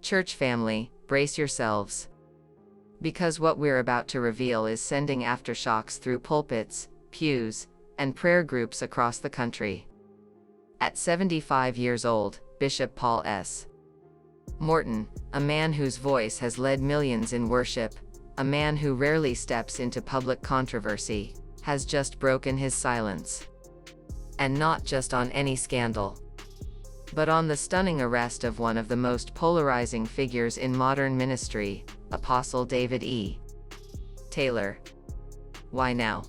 Church family, brace yourselves. Because what we're about to reveal is sending aftershocks through pulpits, pews, and prayer groups across the country. At 75 years old, Bishop Paul S. Morton, a man whose voice has led millions in worship, a man who rarely steps into public controversy, has just broken his silence. And not just on any scandal, but on the stunning arrest of one of the most polarizing figures in modern ministry, Apostle David E. Taylor. Why now?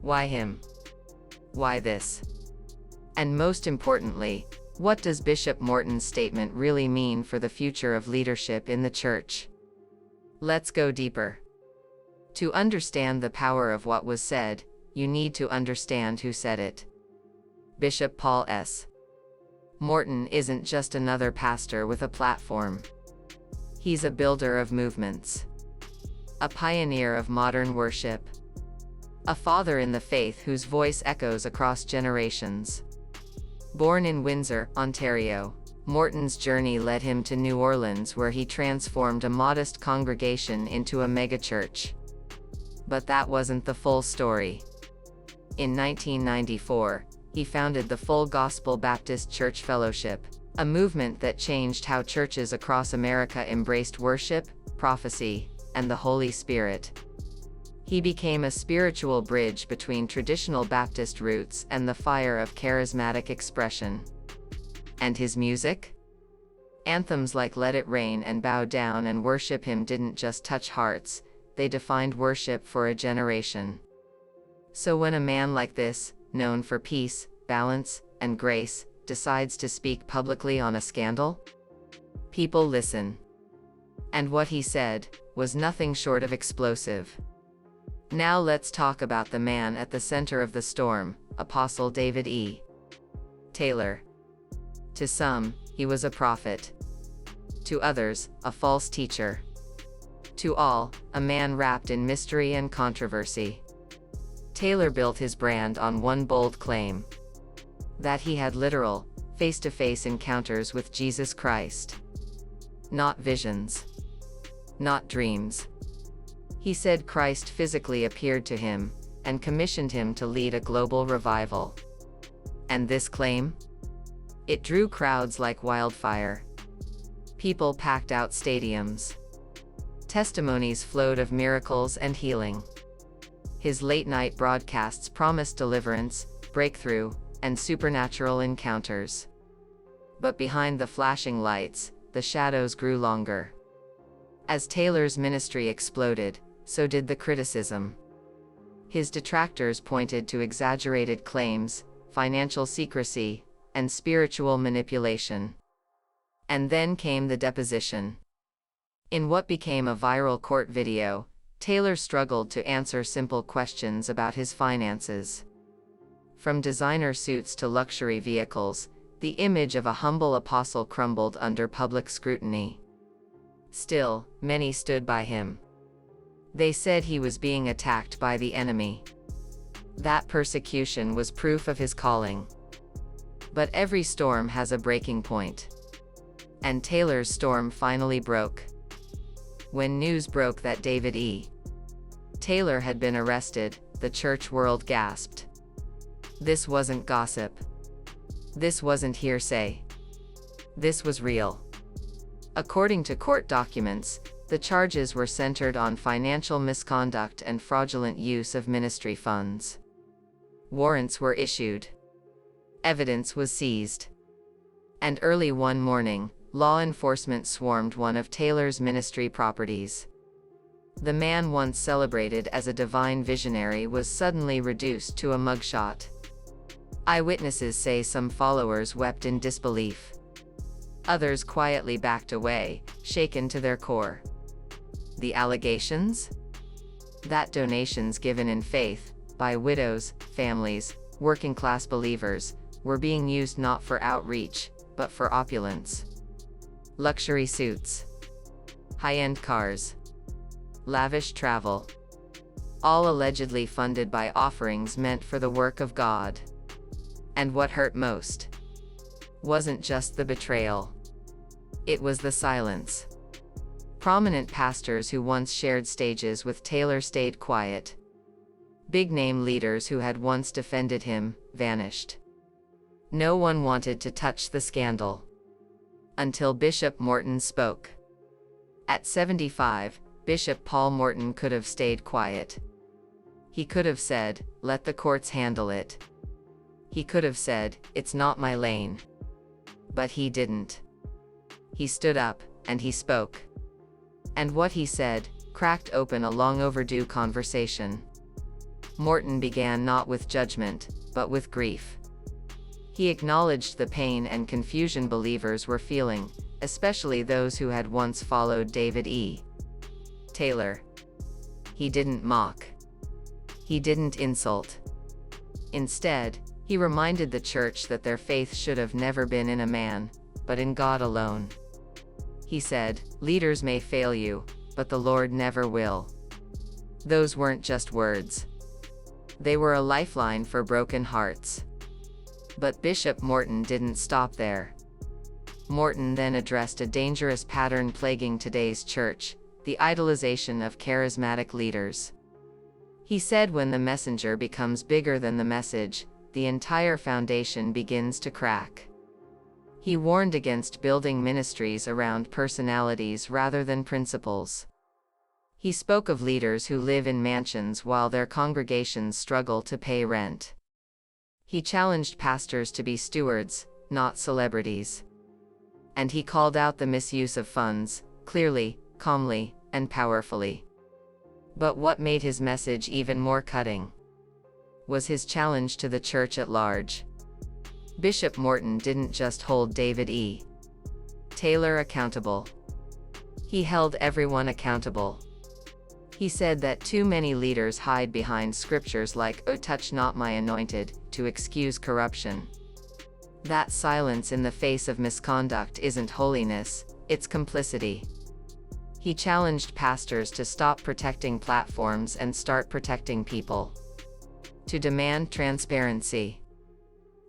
Why him? Why this? And most importantly, what does Bishop Morton's statement really mean for the future of leadership in the church? Let's go deeper. To understand the power of what was said, you need to understand who said it. Bishop Paul S. Morton isn't just another pastor with a platform. He's a builder of movements, a pioneer of modern worship, a father in the faith whose voice echoes across generations. Born in Windsor, Ontario, Morton's journey led him to New Orleans, where he transformed a modest congregation into a megachurch. But that wasn't the full story. In 1994, he founded the Full Gospel Baptist Church Fellowship, a movement that changed how churches across America embraced worship, prophecy, and the Holy Spirit. He became a spiritual bridge between traditional Baptist roots and the fire of charismatic expression. And his music? Anthems like Let It Rain and Bow Down and Worship Him didn't just touch hearts, they defined worship for a generation. So when a man like this, known for peace, balance, and grace, decides to speak publicly on a scandal, people listen. And what he said was nothing short of explosive. Now let's talk about the man at the center of the storm, Apostle David E. Taylor. To some, he was a prophet. To others, a false teacher. To all, a man wrapped in mystery and controversy. Taylor built his brand on one bold claim: that he had literal, face-to-face encounters with Jesus Christ. Not visions. Not dreams. He said Christ physically appeared to him, and commissioned him to lead a global revival. And this claim? It drew crowds like wildfire. People packed out stadiums. Testimonies flowed of miracles and healing. His late-night broadcasts promised deliverance, breakthrough, and supernatural encounters. But behind the flashing lights, the shadows grew longer. As Taylor's ministry exploded, so did the criticism. His detractors pointed to exaggerated claims, financial secrecy, and spiritual manipulation. And then came the deposition. In what became a viral court video, Taylor struggled to answer simple questions about his finances. From designer suits to luxury vehicles, the image of a humble apostle crumbled under public scrutiny. Still, many stood by him. They said he was being attacked by the enemy. That persecution was proof of his calling. But every storm has a breaking point. And Taylor's storm finally broke. When news broke that David E. Taylor had been arrested, the church world gasped. This wasn't gossip. This wasn't hearsay. This was real. According to court documents, the charges were centered on financial misconduct and fraudulent use of ministry funds. Warrants were issued. Evidence was seized. And early one morning, law enforcement swarmed one of Taylor's ministry properties. The man once celebrated as a divine visionary was suddenly reduced to a mugshot. Eyewitnesses say some followers wept in disbelief. Others quietly backed away, shaken to their core. The allegations? That donations given in faith, by widows, families, working-class believers, were being used not for outreach, but for opulence. Luxury suits. High-end cars. Lavish travel. All allegedly funded by offerings meant for the work of God. And what hurt most wasn't just the betrayal. It was the silence. Prominent pastors who once shared stages with Taylor stayed quiet. Big-name leaders who had once defended him vanished. No one wanted to touch the scandal. Until Bishop Morton spoke. At 75, Bishop Paul Morton could have stayed quiet. He could have said, "Let the courts handle it." He could have said, "It's not my lane." But he didn't. He stood up, and he spoke. And what he said cracked open a long overdue conversation. Morton began not with judgment, but with grief. He acknowledged the pain and confusion believers were feeling, especially those who had once followed David E. Taylor. He didn't mock. He didn't insult. Instead, he reminded the church that their faith should have never been in a man, but in God alone. He said, "Leaders may fail you, but the Lord never will." Those weren't just words. They were a lifeline for broken hearts. But Bishop Morton didn't stop there. Morton then addressed a dangerous pattern plaguing today's church, the idolization of charismatic leaders. He said when the messenger becomes bigger than the message, the entire foundation begins to crack. He warned against building ministries around personalities rather than principles. He spoke of leaders who live in mansions while their congregations struggle to pay rent. He challenged pastors to be stewards, not celebrities. And he called out the misuse of funds, clearly, calmly, and powerfully. But what made his message even more cutting was his challenge to the church at large. Bishop Morton didn't just hold David E. Taylor accountable. He held everyone accountable. He said that too many leaders hide behind scriptures like, "Oh, touch not my anointed," to excuse corruption. That silence in the face of misconduct isn't holiness, it's complicity. He challenged pastors to stop protecting platforms and start protecting people. To demand transparency.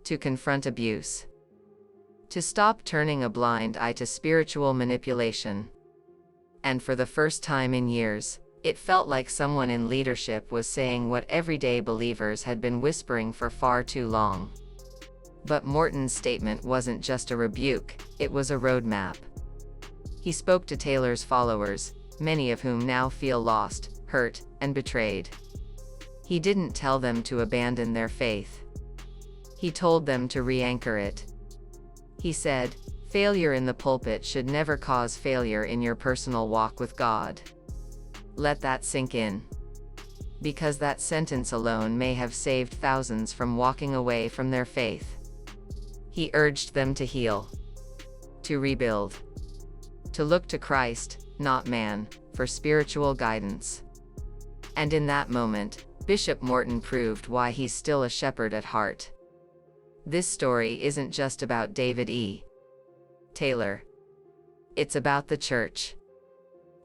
To confront abuse. To stop turning a blind eye to spiritual manipulation. And for the first time in years, it felt like someone in leadership was saying what everyday believers had been whispering for far too long. But Morton's statement wasn't just a rebuke, it was a roadmap. He spoke to Taylor's followers, many of whom now feel lost, hurt, and betrayed. He didn't tell them to abandon their faith. He told them to re-anchor it. He said, "Failure in the pulpit should never cause failure in your personal walk with God." Let that sink in. Because that sentence alone may have saved thousands from walking away from their faith. He urged them to heal. To rebuild. To look to Christ, not man, for spiritual guidance. And in that moment, Bishop Morton proved why he's still a shepherd at heart. This story isn't just about David E. Taylor. It's about the church.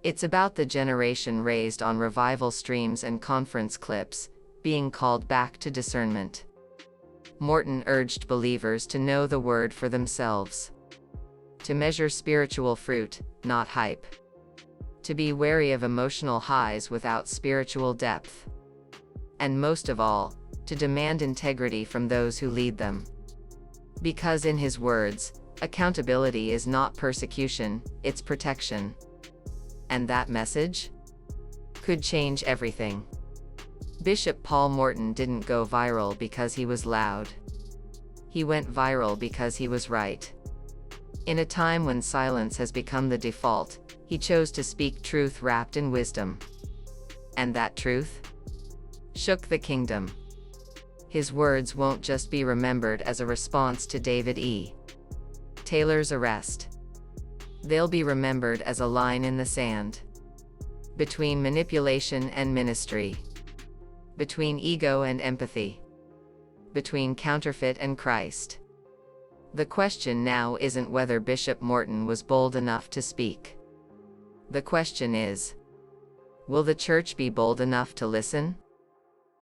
It's about the generation raised on revival streams and conference clips, being called back to discernment. Morton urged believers to know the word for themselves. To measure spiritual fruit, not hype. To be wary of emotional highs without spiritual depth. And most of all, to demand integrity from those who lead them. Because in his words, accountability is not persecution, it's protection. And that message could change everything. Bishop Paul Morton didn't go viral because he was loud. He went viral because he was right. In a time when silence has become the default, he chose to speak truth wrapped in wisdom. And that truth shook the kingdom. His words won't just be remembered as a response to David E. Taylor's arrest. They'll be remembered as a line in the sand. Between manipulation and ministry. Between ego and empathy. Between counterfeit and Christ. The question now isn't whether Bishop Morton was bold enough to speak. The question is, will the church be bold enough to listen?